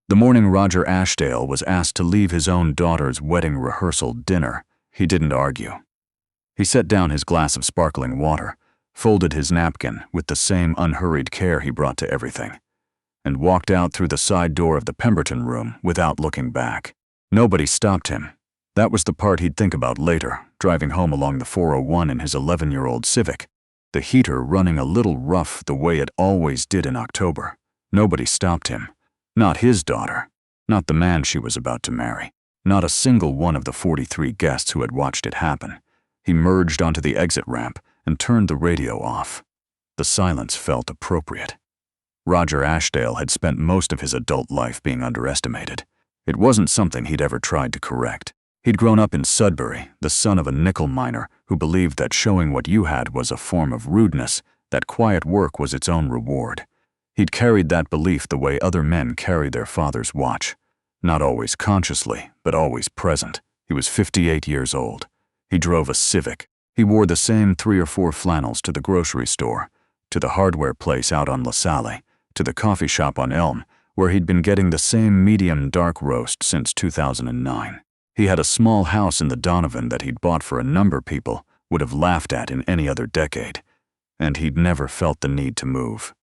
The morning Roger Ashdale was asked to leave his own daughter's wedding rehearsal dinner, he didn't argue. He set down his glass of sparkling water, folded his napkin with the same unhurried care he brought to everything, and walked out through the side door of the Pemberton room without looking back. Nobody stopped him. That was the part he'd think about later, driving home along the 401 in his 11-year-old Civic, the heater running a little rough the way it always did in October. Nobody stopped him. Not his daughter. Not the man she was about to marry. Not a single one of the 43 guests who had watched it happen. He merged onto the exit ramp and turned the radio off. The silence felt appropriate. Roger Ashdale had spent most of his adult life being underestimated. It wasn't something he'd ever tried to correct. He'd grown up in Sudbury, the son of a nickel miner who believed that showing what you had was a form of rudeness, that quiet work was its own reward. He'd carried that belief the way other men carry their father's watch. Not always consciously, but always present. He was 58 years old. He drove a Civic. He wore the same 3 or 4 flannels to the grocery store, to the hardware place out on LaSalle, to the coffee shop on Elm, where he'd been getting the same medium dark roast since 2009. He had a small house in the Donovan that he'd bought for a number people would have laughed at in any other decade, and he'd never felt the need to move.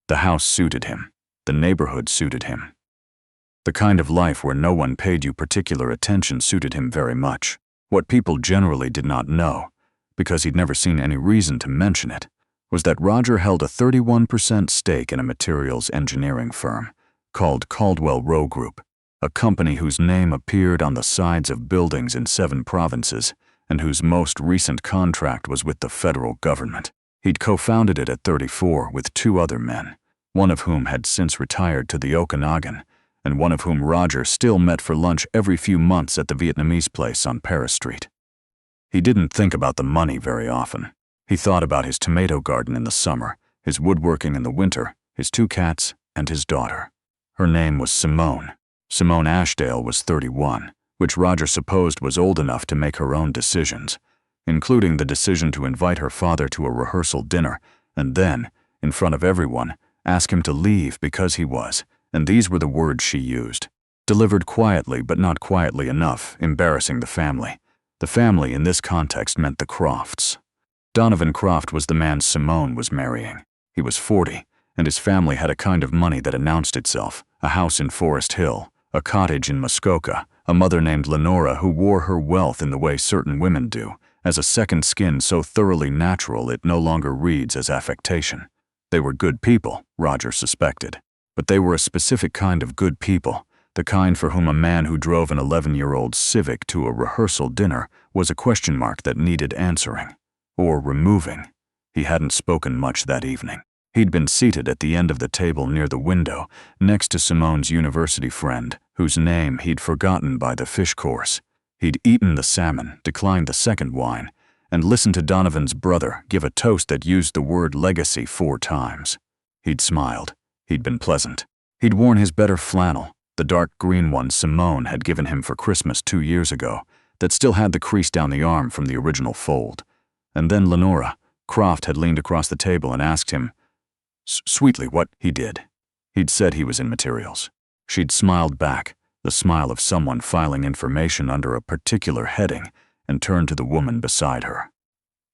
The house suited him. The neighborhood suited him. The kind of life where no one paid you particular attention suited him very much. What people generally did not know, because he'd never seen any reason to mention it, was that Roger held a 31% stake in a materials engineering firm called Caldwell Rowe Group, a company whose name appeared on the sides of buildings in 7 provinces and whose most recent contract was with the federal government. He'd co-founded it at 34 with 2 other men, one of whom had since retired to the Okanagan, and one of whom Roger still met for lunch every few months at the Vietnamese place on Paris Street. He didn't think about the money very often. He thought about his tomato garden in the summer, his woodworking in the winter, his 2 cats, and his daughter. Her name was Simone. Simone Ashdale was 31, which Roger supposed was old enough to make her own decisions, including the decision to invite her father to a rehearsal dinner and then, in front of everyone, ask him to leave because he was, and these were the words she used, delivered quietly but not quietly enough, embarrassing the family. The family in this context meant the Crofts. Donovan Croft was the man Simone was marrying. He was 40, and his family had a kind of money that announced itself, a house in Forest Hill, a cottage in Muskoka, a mother named Lenora who wore her wealth in the way certain women do, as a second skin so thoroughly natural it no longer reads as affectation. They were good people, Roger suspected. But they were a specific kind of good people, the kind for whom a man who drove an 11-year-old Civic to a rehearsal dinner was a question mark that needed answering. Or removing. He hadn't spoken much that evening. He'd been seated at the end of the table near the window, next to Simone's university friend, whose name he'd forgotten by the fish course. He'd eaten the salmon, declined the second wine, and listened to Donovan's brother give a toast that used the word legacy 4 times. He'd smiled. He'd been pleasant. He'd worn his better flannel, the dark green one Simone had given him for Christmas 2 years ago, that still had the crease down the arm from the original fold. And then Lenora, Croft, had leaned across the table and asked him, sweetly, what he did. He'd said he was in materials. She'd smiled back, the smile of someone filing information under a particular heading, and turned to the woman beside her.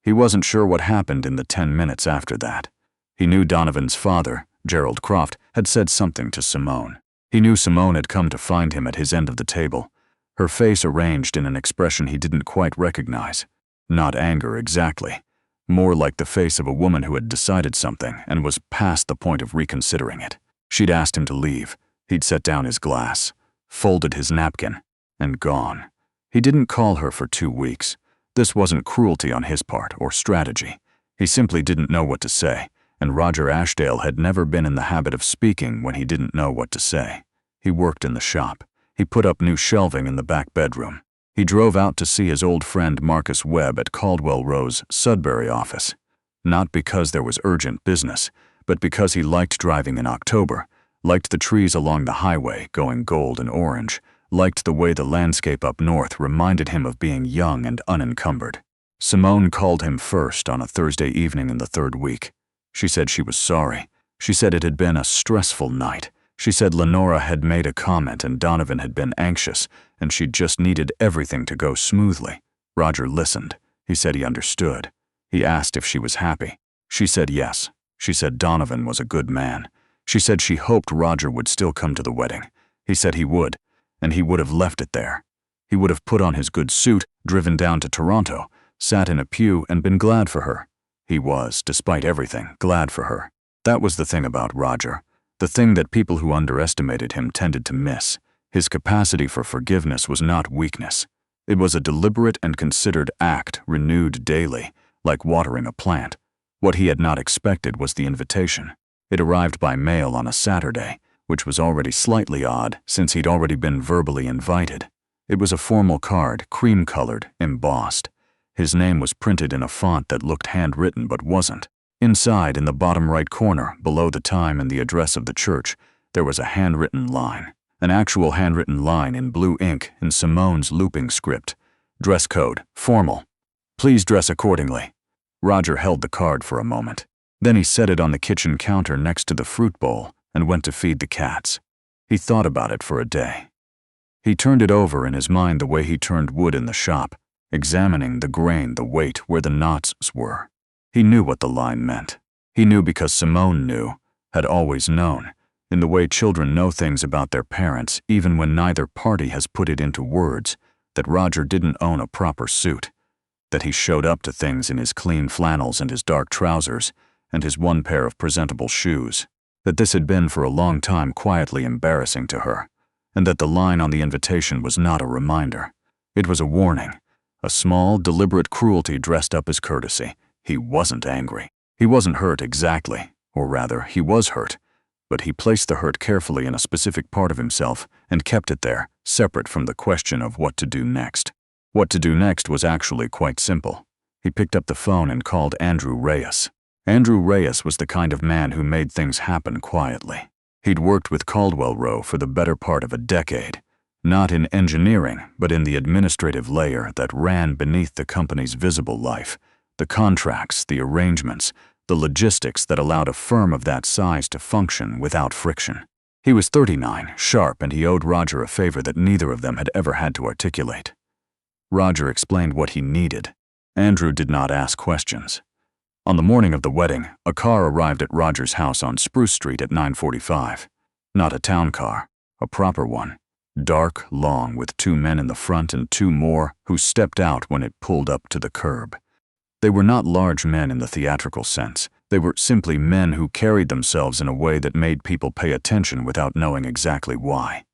He wasn't sure what happened in the 10 minutes after that. He knew Donovan's father, Gerald Croft, had said something to Simone. He knew Simone had come to find him at his end of the table, her face arranged in an expression he didn't quite recognize. Not anger exactly, more like the face of a woman who had decided something and was past the point of reconsidering it. She'd asked him to leave. He'd set down his glass, folded his napkin, and gone. He didn't call her for 2 weeks. This wasn't cruelty on his part or strategy. He simply didn't know what to say, and Roger Ashdale had never been in the habit of speaking when he didn't know what to say. He worked in the shop. He put up new shelving in the back bedroom. He drove out to see his old friend Marcus Webb at Caldwell Rowe's Sudbury office. Not because there was urgent business, but because he liked driving in October, liked the trees along the highway going gold and orange, liked the way the landscape up north reminded him of being young and unencumbered. Simone called him first on a Thursday evening in the 3rd week. She said she was sorry. She said it had been a stressful night. She said Lenora had made a comment and Donovan had been anxious, and she just needed everything to go smoothly. Roger listened. He said he understood. He asked if she was happy. She said yes. She said Donovan was a good man. She said she hoped Roger would still come to the wedding. He said he would, and he would have left it there. He would have put on his good suit, driven down to Toronto, sat in a pew and been glad for her. He was, despite everything, glad for her. That was the thing about Roger. The thing that people who underestimated him tended to miss. His capacity for forgiveness was not weakness. It was a deliberate and considered act renewed daily, like watering a plant. What he had not expected was the invitation. It arrived by mail on a Saturday, which was already slightly odd since he'd already been verbally invited. It was a formal card, cream-colored, embossed. His name was printed in a font that looked handwritten but wasn't. Inside, in the bottom right corner, below the time and the address of the church, there was a handwritten line. An actual handwritten line in blue ink in Simone's looping script. Dress code, formal. Please dress accordingly. Roger held the card for a moment. Then he set it on the kitchen counter next to the fruit bowl and went to feed the cats. He thought about it for a day. He turned it over in his mind the way he turned wood in the shop, examining the grain, the weight, where the knots were. He knew what the line meant. He knew because Simone knew, had always known, in the way children know things about their parents even when neither party has put it into words, that Roger didn't own a proper suit, that he showed up to things in his clean flannels and his dark trousers and his one pair of presentable shoes, that this had been for a long time quietly embarrassing to her, and that the line on the invitation was not a reminder. It was a warning, a small, deliberate cruelty dressed up as courtesy. He wasn't angry. He wasn't hurt exactly, or rather, he was hurt, but he placed the hurt carefully in a specific part of himself and kept it there, separate from the question of what to do next. What to do next was actually quite simple. He picked up the phone and called Andrew Reyes. Andrew Reyes was the kind of man who made things happen quietly. He'd worked with Caldwell Rowe for the better part of a decade, not in engineering, but in the administrative layer that ran beneath the company's visible life, the contracts, the arrangements, the logistics that allowed a firm of that size to function without friction. He was 39, sharp, and he owed Roger a favor that neither of them had ever had to articulate. Roger explained what he needed. Andrew did not ask questions. On the morning of the wedding, a car arrived at Roger's house on Spruce Street at 9:45. Not a town car, a proper one. Dark, long, with 2 men in the front and 2 more who stepped out when it pulled up to the curb. They were not large men in the theatrical sense. They were simply men who carried themselves in a way that made people pay attention without knowing exactly why.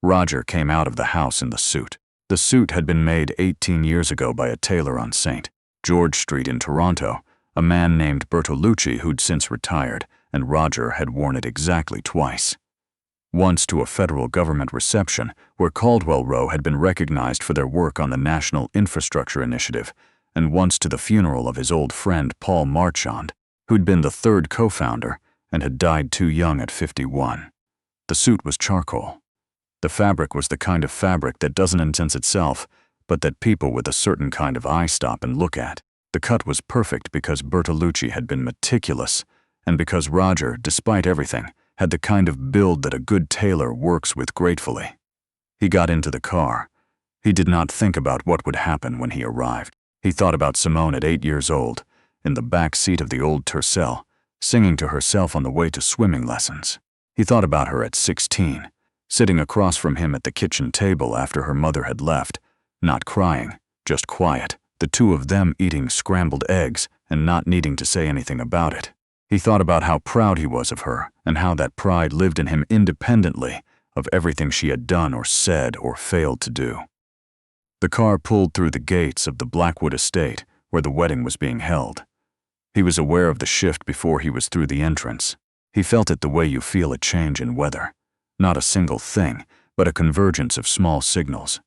Roger came out of the house in the suit. The suit had been made 18 years ago by a tailor on St. George Street in Toronto, a man named Bertolucci who'd since retired, and Roger had worn it exactly twice. Once to a federal government reception where Caldwell Rowe had been recognized for their work on the National Infrastructure Initiative, and once to the funeral of his old friend Paul Marchand, who'd been the 3rd co-founder and had died too young at 51. The suit was charcoal. The fabric was the kind of fabric that doesn't incense itself, but that people with a certain kind of eye stop and look at. The cut was perfect because Bertolucci had been meticulous, and because Roger, despite everything, had the kind of build that a good tailor works with gratefully. He got into the car. He did not think about what would happen when he arrived. He thought about Simone at 8 years old, in the back seat of the old Tercel, singing to herself on the way to swimming lessons. He thought about her at 16, sitting across from him at the kitchen table after her mother had left, not crying, just quiet, the 2 of them eating scrambled eggs and not needing to say anything about it. He thought about how proud he was of her and how that pride lived in him independently of everything she had done or said or failed to do. The car pulled through the gates of the Blackwood estate where the wedding was being held. He was aware of the shift before he was through the entrance. He felt it the way you feel a change in weather. Not a single thing, but a convergence of small signals.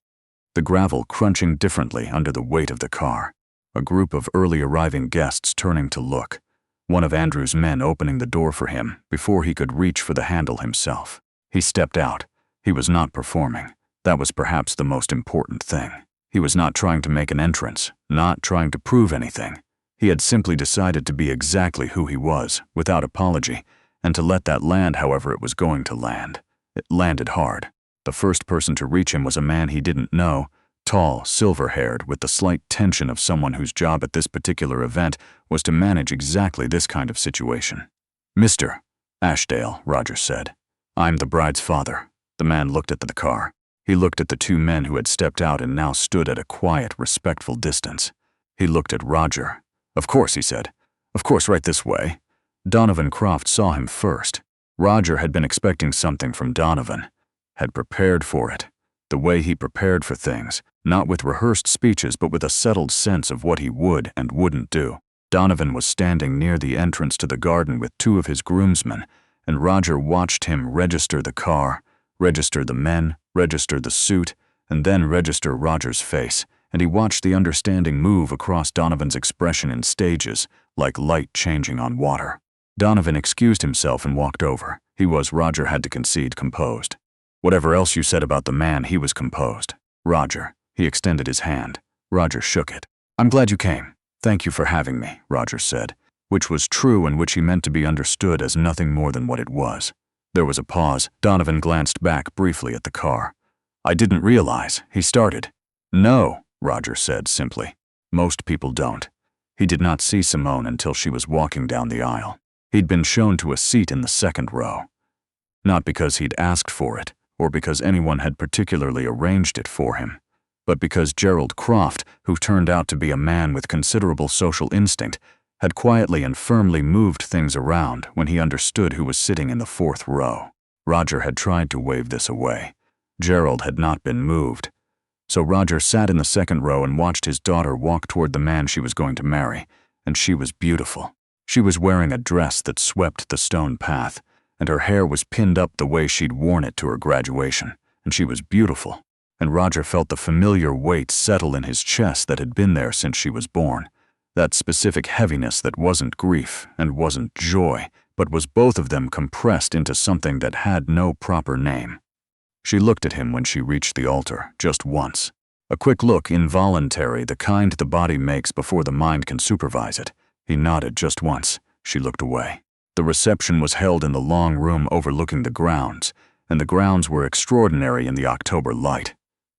The gravel crunching differently under the weight of the car. A group of early arriving guests turning to look. One of Andrew's men opening the door for him before he could reach for the handle himself. He stepped out. He was not performing. That was perhaps the most important thing. He was not trying to make an entrance, not trying to prove anything. He had simply decided to be exactly who he was, without apology, and to let that land however it was going to land. It landed hard. The first person to reach him was a man he didn't know, tall, silver-haired, with the slight tension of someone whose job at this particular event was to manage exactly this kind of situation. "Mr. Ashdale," Roger said. "I'm the bride's father." The man looked at the car. He looked at the two men who had stepped out and now stood at a quiet, respectful distance. He looked at Roger. "Of course," he said. "Of course, right this way." Donovan Croft saw him first. Roger had been expecting something from Donovan, had prepared for it. The way he prepared for things, not with rehearsed speeches but with a settled sense of what he would and wouldn't do. Donovan was standing near the entrance to the garden with two of his groomsmen, and Roger watched him register the car, register the men, register the suit, and then register Roger's face, and he watched the understanding move across Donovan's expression in stages, like light changing on water. Donovan excused himself and walked over. He was, Roger had to concede, composed. Whatever else you said about the man, he was composed. "Roger." He extended his hand. Roger shook it. "I'm glad you came. Thank you for having me," Roger said, which was true and which he meant to be understood as nothing more than what it was. There was a pause. Donovan glanced back briefly at the car. "I didn't realize," he started. "No," Roger said simply. "Most people don't." He did not see Simone until she was walking down the aisle. He'd been shown to a seat in the second row. Not because he'd asked for it, or because anyone had particularly arranged it for him, but because Gerald Croft, who turned out to be a man with considerable social instinct, had quietly and firmly moved things around when he understood who was sitting in the fourth row. Roger had tried to wave this away. Gerald had not been moved. So Roger sat in the second row and watched his daughter walk toward the man she was going to marry, and she was beautiful. She was wearing a dress that swept the stone path, and her hair was pinned up the way she'd worn it to her graduation, and she was beautiful. And Roger felt the familiar weight settle in his chest that had been there since she was born, that specific heaviness that wasn't grief and wasn't joy, but was both of them compressed into something that had no proper name. She looked at him when she reached the altar, just once. A quick look, involuntary, the kind the body makes before the mind can supervise it. He nodded just once. She looked away. The reception was held in the long room overlooking the grounds, and the grounds were extraordinary in the October light.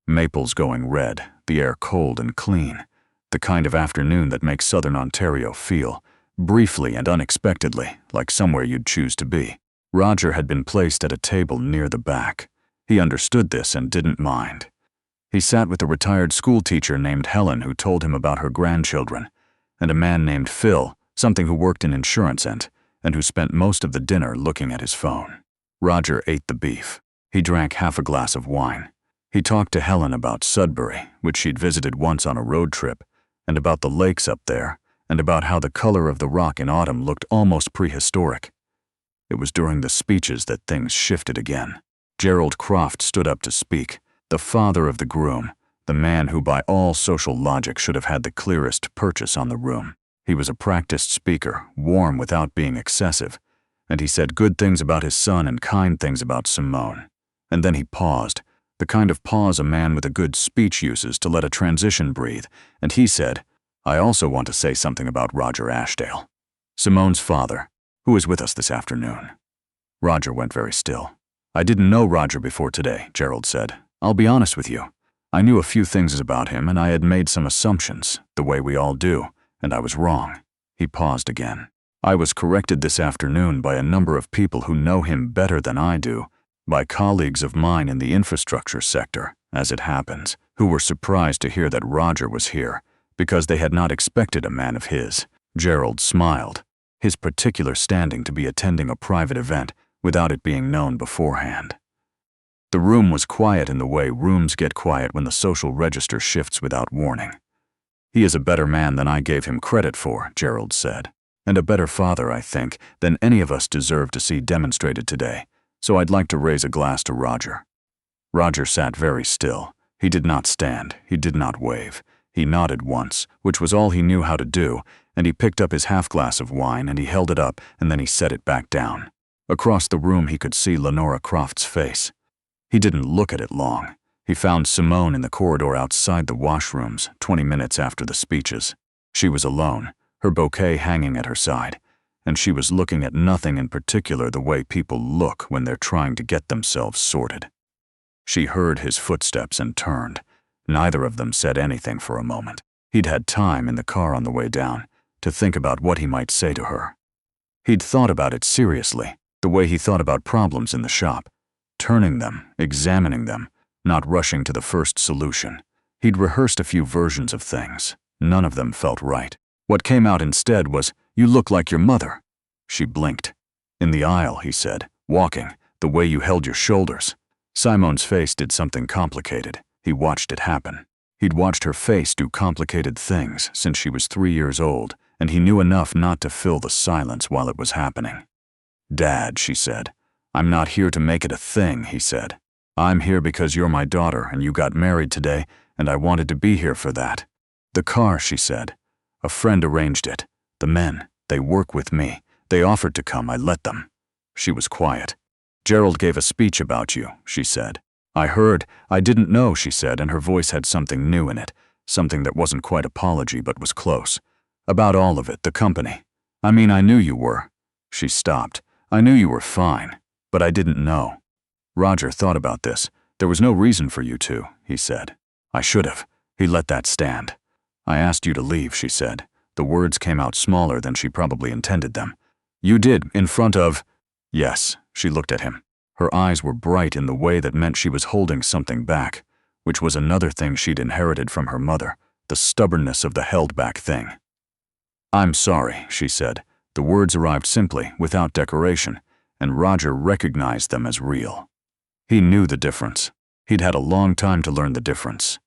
Maples going red, the air cold and clean, the kind of afternoon that makes southern Ontario feel, briefly and unexpectedly, like somewhere you'd choose to be. Roger had been placed at a table near the back. He understood this and didn't mind. He sat with a retired schoolteacher named Helen who told him about her grandchildren, and a man named Phil, something who worked in insurance and who spent most of the dinner looking at his phone. Roger ate the beef. He drank half a glass of wine. He talked to Helen about Sudbury, which she'd visited once on a road trip, and about the lakes up there, and about how the color of the rock in autumn looked almost prehistoric. It was during the speeches that things shifted again. Gerald Croft stood up to speak, the father of the groom, the man who by all social logic should have had the clearest purchase on the room. He was a practiced speaker, warm without being excessive, and he said good things about his son and kind things about Simone. And then he paused, the kind of pause a man with a good speech uses to let a transition breathe, and he said, "I also want to say something about Roger Ashdale, Simone's father, who is with us this afternoon." Roger went very still. "I didn't know Roger before today," Gerald said. "I'll be honest with you. I knew a few things about him and I had made some assumptions, the way we all do, and I was wrong." He paused again. "I was corrected this afternoon by a number of people who know him better than I do, by colleagues of mine in the infrastructure sector, as it happens, who were surprised to hear that Roger was here, because they had not expected a man of his." Gerald smiled. His particular standing to be attending a private event without it being known beforehand. The room was quiet in the way rooms get quiet when the social register shifts without warning. "He is a better man than I gave him credit for," Gerald said, "and a better father, I think, than any of us deserve to see demonstrated today, so I'd like to raise a glass to Roger." Roger sat very still. He did not stand. He did not wave. He nodded once, which was all he knew how to do, and he picked up his half glass of wine and he held it up and then he set it back down. Across the room he could see Lenora Croft's face. He didn't look at it long. He found Simone in the corridor outside the washrooms 20 minutes after the speeches. She was alone, her bouquet hanging at her side, and she was looking at nothing in particular the way people look when they're trying to get themselves sorted. She heard his footsteps and turned. Neither of them said anything for a moment. He'd had time in the car on the way down to think about what he might say to her. He'd thought about it seriously, the way he thought about problems in the shop, turning them, examining them, not rushing to the first solution. He'd rehearsed a few versions of things. None of them felt right. What came out instead was, "You look like your mother." She blinked. "In the aisle," he said, "walking, the way you held your shoulders." Simone's face did something complicated. He watched it happen. He'd watched her face do complicated things since she was 3 years old, and he knew enough not to fill the silence while it was happening. "Dad," she said. "I'm not here to make it a thing," he said. "I'm here because you're my daughter and you got married today, and I wanted to be here for that." "The car," she said. "A friend arranged it. The men, they work with me. They offered to come, I let them." She was quiet. "Gerald gave a speech about you," she said. "I heard. I didn't know," she said, and her voice had something new in it, something that wasn't quite apology but was close. "About all of it, the company. I mean, I knew you were." She stopped. "I knew you were fine, but I didn't know." "Roger thought about this. There was no reason for you to," he said. "I should have." He let that stand. "I asked you to leave," she said. The words came out smaller than she probably intended them. "You did, in front of—" "Yes," she looked at him. Her eyes were bright in the way that meant she was holding something back, which was another thing she'd inherited from her mother, the stubbornness of the held-back thing. "I'm sorry," she said. The words arrived simply, without decoration, and Roger recognized them as real. He knew the difference. He'd had a long time to learn the difference.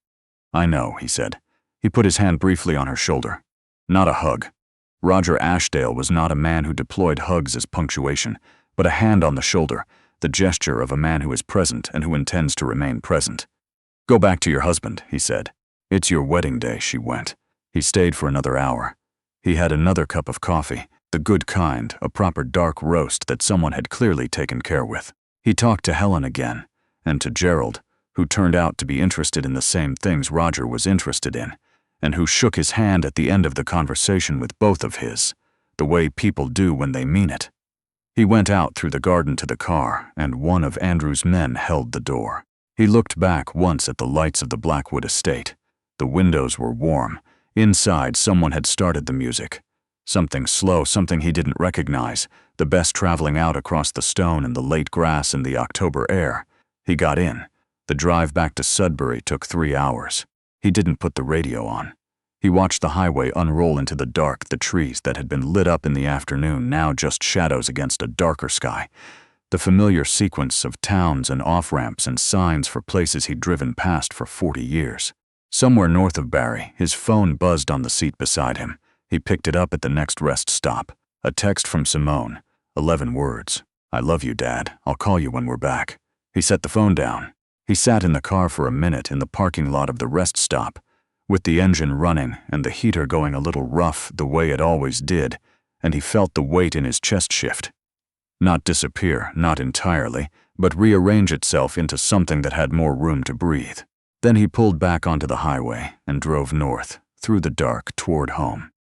"I know," he said. He put his hand briefly on her shoulder. Not a hug. Roger Ashdale was not a man who deployed hugs as punctuation, but a hand on the shoulder, the gesture of a man who is present and who intends to remain present. "Go back to your husband," he said. "It's your wedding day," she went. He stayed for another hour. He had another cup of coffee, the good kind, a proper dark roast that someone had clearly taken care with. He talked to Helen again, and to Gerald, who turned out to be interested in the same things Roger was interested in, and who shook his hand at the end of the conversation with both of his, the way people do when they mean it. He went out through the garden to the car, and one of Andrew's men held the door. He looked back once at the lights of the Blackwood estate. The windows were warm. Inside, someone had started the music. Something slow, something he didn't recognize, the best traveling out across the stone and the late grass in the October air. He got in. The drive back to Sudbury took 3 hours. He didn't put the radio on. He watched the highway unroll into the dark, the trees that had been lit up in the afternoon now just shadows against a darker sky. The familiar sequence of towns and off-ramps and signs for places he'd driven past for 40 years. Somewhere north of Barrie, his phone buzzed on the seat beside him. He picked it up at the next rest stop. A text from Simone. 11 words. "I love you, Dad. I'll call you when we're back." He set the phone down. He sat in the car for a minute in the parking lot of the rest stop, with the engine running and the heater going a little rough the way it always did, and he felt the weight in his chest shift. Not disappear, not entirely, but rearrange itself into something that had more room to breathe. Then he pulled back onto the highway and drove north, through the dark, toward home.